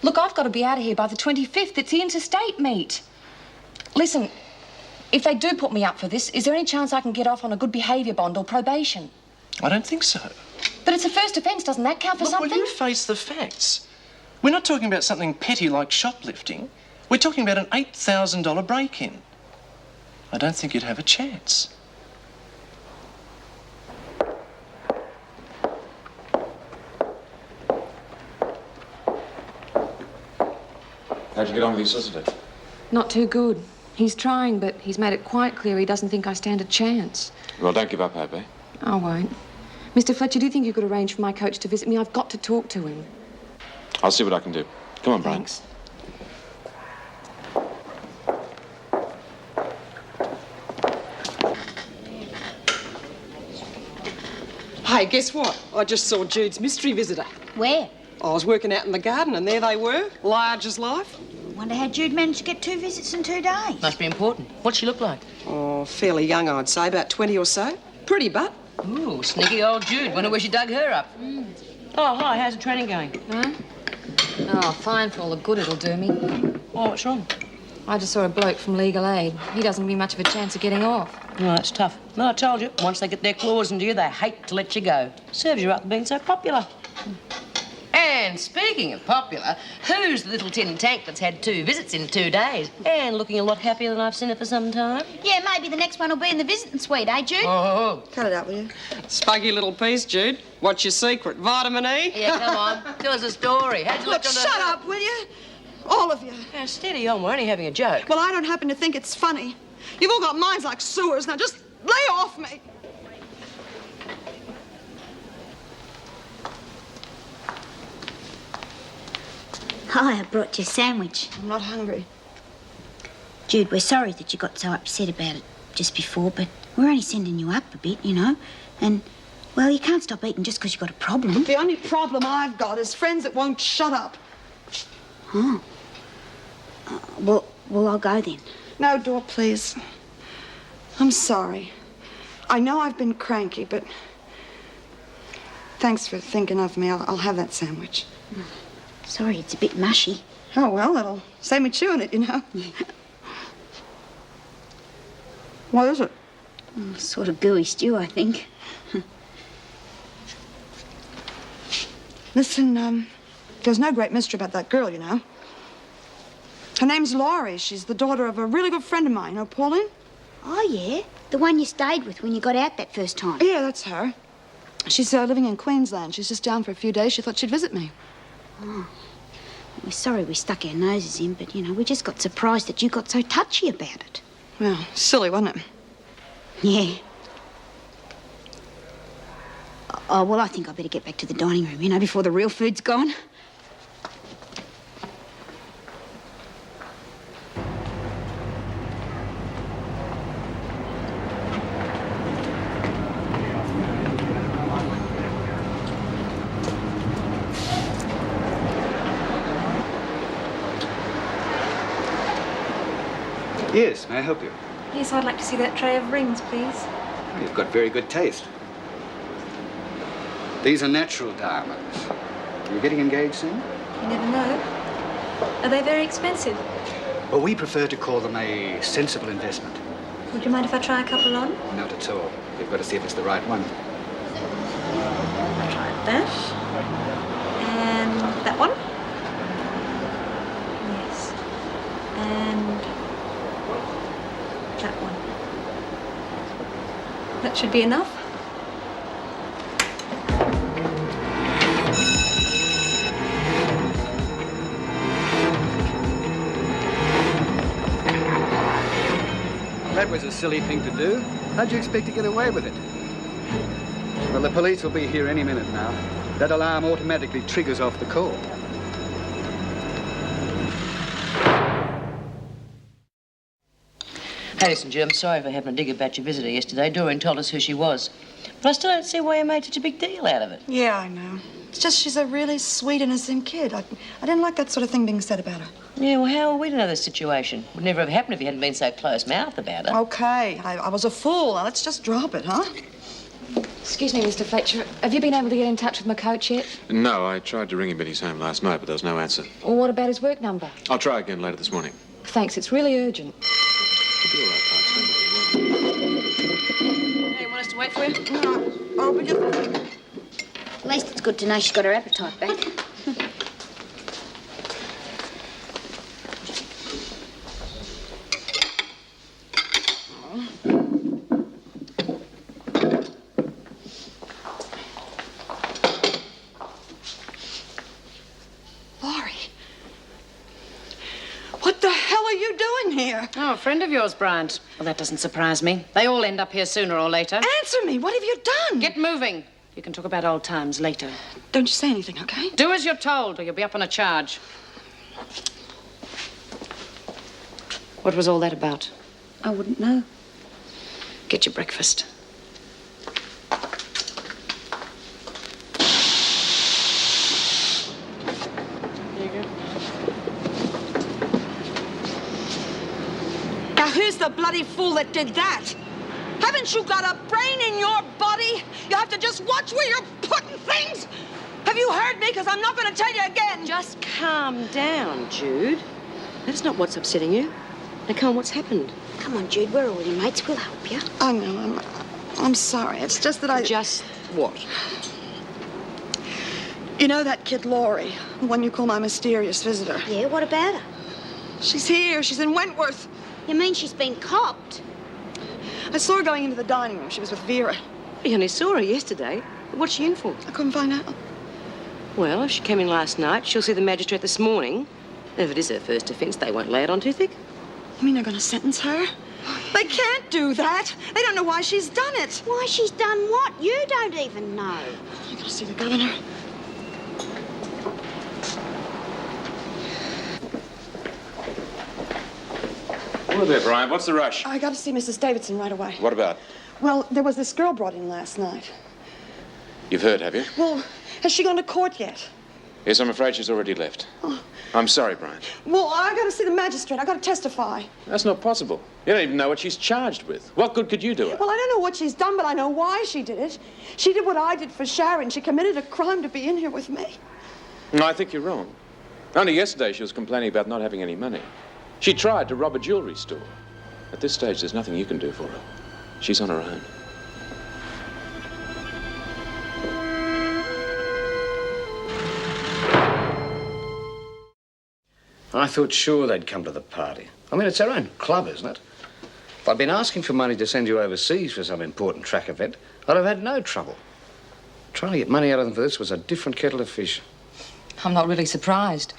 Look, I've got to be out of here by the 25th. It's the interstate meet. Listen, if they do put me up for this, is there any chance I can get off on a good behaviour bond or probation? I don't think so. But it's a first offence. Doesn't that count for something? Will you face the facts? We're not talking about something petty like shoplifting. We're talking about an $8,000 break-in. I don't think you'd have a chance. How'd you get on with your solicitor? Not too good. He's trying, but he's made it quite clear he doesn't think I stand a chance. Well, don't give up hope, eh? I won't. Mr. Fletcher, do you think you could arrange for my coach to visit me? I've got to talk to him. I'll see what I can do. Come on, Brian. Thanks. Hey, guess what? I just saw Jude's mystery visitor. Where? I was working out in the garden and there they were, large as life. Wonder how Jude managed to get 2 visits in 2 days. Must be important. What's she look like? Oh, fairly young, I'd say, about 20 or so. Pretty butt. Ooh, sneaky old Jude. Wonder where she dug her up. Oh, hi, how's the training going? Huh? Oh, fine for all the good it'll do me. Oh, what's wrong? I just saw a bloke from legal aid. He doesn't give me much of a chance of getting off. Oh, that's tough. No, I told you, once they get their claws into you, they hate to let you go. Serves you right for being so popular. And speaking of popular, who's the little tin tank that's had 2 visits in 2 days and looking a lot happier than I've seen her for some time? Yeah, maybe the next one will be in the visiting suite, eh, Jude? Oh. Cut it out, will you? Spuggy little piece, Jude. What's your secret? Vitamin E? Yeah, come on. Tell us a story. How'd you Look, look on shut up, will you? All of you. Now, steady on. We're only having a joke. Well, I don't happen to think it's funny. You've all got minds like sewers. Now just lay off me. Hi, I brought you a sandwich. I'm not hungry. Jude, we're sorry that you got so upset about it just before, but we're only sending you up a bit, you know. And, well, you can't stop eating just because you've got a problem. The only problem I've got is friends that won't shut up. Oh. Well, I'll go then. No, Dor, please. I'm sorry. I know I've been cranky, but thanks for thinking of me. I'll have that sandwich. Sorry, it's a bit mushy. Oh, well, that'll save me chewing it, you know. What is it? Sort of gooey stew, I think. Listen, there's no great mystery about that girl, you know. Her name's Laurie. She's the daughter of a really good friend of mine. You know Pauline? Oh, yeah? The one you stayed with when you got out that first time? Yeah, that's her. She's living in Queensland. She's just down for a few days. She thought she'd visit me. Oh. We're sorry we stuck our noses in, but, you know, we just got surprised that you got so touchy about it. Well, silly, wasn't it? Yeah. Oh, well, I think I better get back to the dining room, you know, before the real food's gone. Yes, may I help you? Yes, I'd like to see that tray of rings, please. You've got very good taste. These are natural diamonds. Are you getting engaged soon? You never know. Are they very expensive? Well, we prefer to call them a sensible investment. Would you mind if I try a couple on? Not at all. We've got to see if it's the right one. I'll try that. And that one? Yes. And that one. That should be enough. That was a silly thing to do. How'd you expect to get away with it? Well, the police will be here any minute now. That alarm automatically triggers off the call. Hey, listen, Jim, I'm sorry for having a dig about your visitor yesterday. Doreen told us who she was. But I still don't see why you made such a big deal out of it. Yeah, I know. It's just she's a really sweet, innocent kid. I didn't like that sort of thing being said about her. Yeah, well, how are we to know this situation? Would never have happened if you hadn't been so close-mouthed about it. Okay, I was a fool. Now, let's just drop it, huh? Excuse me, Mr. Fletcher. Have you been able to get in touch with my coach yet? No, I tried to ring him at his home last night, but there was no answer. Or what about his work number? I'll try again later this morning. Thanks, it's really urgent. You'll be all right, Parks. Don't worry, you won't. Hey, you want us to wait for you? No, I'll be just... At least it's good to know she's got her appetite back. Laurie. What the hell are you doing here? Oh, a friend of yours, Bryant. Well, that doesn't surprise me. They all end up here sooner or later. Answer me. What have you done? Get moving. You can talk about old times later. Don't you say anything, okay? Do as you're told, or you'll be up on a charge. What was all that about? I wouldn't know. Get your breakfast. Now, who's the bloody fool that did that? Haven't you got a brain in your body? You have to just watch where you're putting things. Have you heard me? Because I'm not going to tell you again. Just calm down, Jude. That's not what's upsetting you. Now, come on, what's happened? Come on, Jude, we're all your mates. We'll help you. I know. I'm sorry. It's just that I... Just what? You know that kid Laurie, the one you call my mysterious visitor? Yeah, what about her? She's here. She's in Wentworth. You mean she's been copped? I saw her going into the dining room. She was with Vera. We only saw her yesterday. What's she in for? I couldn't find out. Well, if she came in last night, she'll see the magistrate this morning. If it is her first offence, they won't lay it on too thick. You mean they're going to sentence her? They can't do that. They don't know why she's done it. Why she's done what? You don't even know. I gotta see the governor. Hello there, Brian. What's the rush? I gotta see Mrs. Davidson right away. What about? Well, there was this girl brought in last night. You've heard, have you? Well, has she gone to court yet? Yes, I'm afraid she's already left. Oh. I'm sorry, Brian. Well, I gotta see the magistrate. I gotta testify. That's not possible. You don't even know what she's charged with. What good could you do her? Well, I don't know what she's done, but I know why she did it. She did what I did for Sharon. She committed a crime to be in here with me. No, I think you're wrong. Only yesterday she was complaining about not having any money. She tried to rob a jewelry store. At this stage, there's nothing you can do for her. She's on her own. I thought sure they'd come to the party. I mean, it's our own club, isn't it? If I'd been asking for money to send you overseas for some important track event, I'd have had no trouble. Trying to get money out of them for this was a different kettle of fish. I'm not really surprised.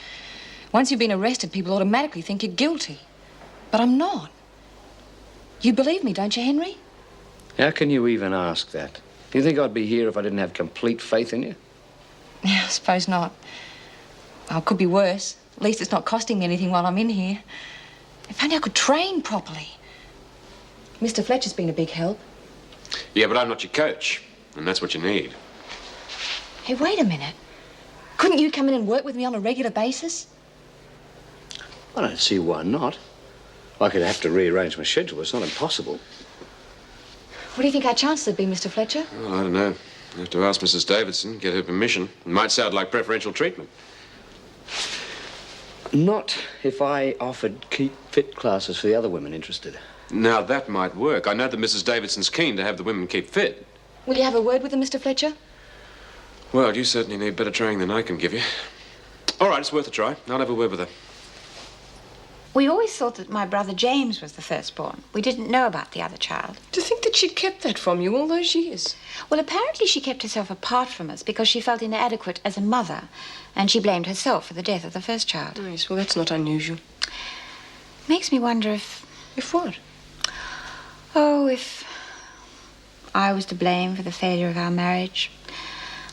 Once you've been arrested, people automatically think you're guilty. But I'm not. You believe me, don't you, Henry? How can you even ask that? Do you think I'd be here if I didn't have complete faith in you? Yeah, I suppose not. Well, it could be worse. At least it's not costing me anything while I'm in here. If only I could train properly. Mr. Fletcher's been a big help. Yeah, but I'm not your coach, and that's what you need. Hey, wait a minute. Couldn't you come in and work with me on a regular basis? I don't see why not. I could have to rearrange my schedule. It's not impossible. What do you think our chances would be, Mr. Fletcher? Well, I don't know. I have to ask Mrs. Davidson, get her permission. It might sound like preferential treatment. Not if I offered keep fit classes for the other women interested. Now, that might work. I know that Mrs. Davidson's keen to have the women keep fit. Will you have a word with them, Mr. Fletcher? Well, you certainly need better training than I can give you. All right, it's worth a try. I'll have a word with her. We always thought that my brother James was the firstborn. We didn't know about the other child. To think that she'd kept that from you all those years. Well, apparently she kept herself apart from us because she felt inadequate as a mother, and she blamed herself for the death of the first child. Yes, well, that's not unusual. Makes me wonder if... If what? Oh, if I was to blame for the failure of our marriage.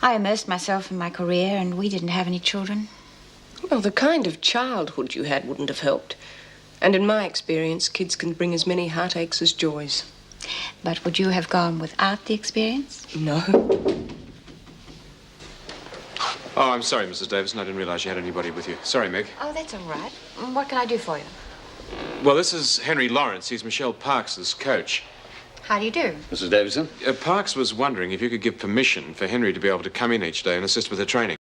I immersed myself in my career, and we didn't have any children. Well, the kind of childhood you had wouldn't have helped. And in my experience, kids can bring as many heartaches as joys. But would you have gone without the experience? No. Oh, I'm sorry, Mrs. Davidson. I didn't realize you had anybody with you. Sorry, Meg. Oh, that's all right. What can I do for you? Well, this is Henry Lawrence. He's Michelle Parks's coach. How do you do? Mrs. Davidson? Parks was wondering if you could give permission for Henry to be able to come in each day and assist with her training.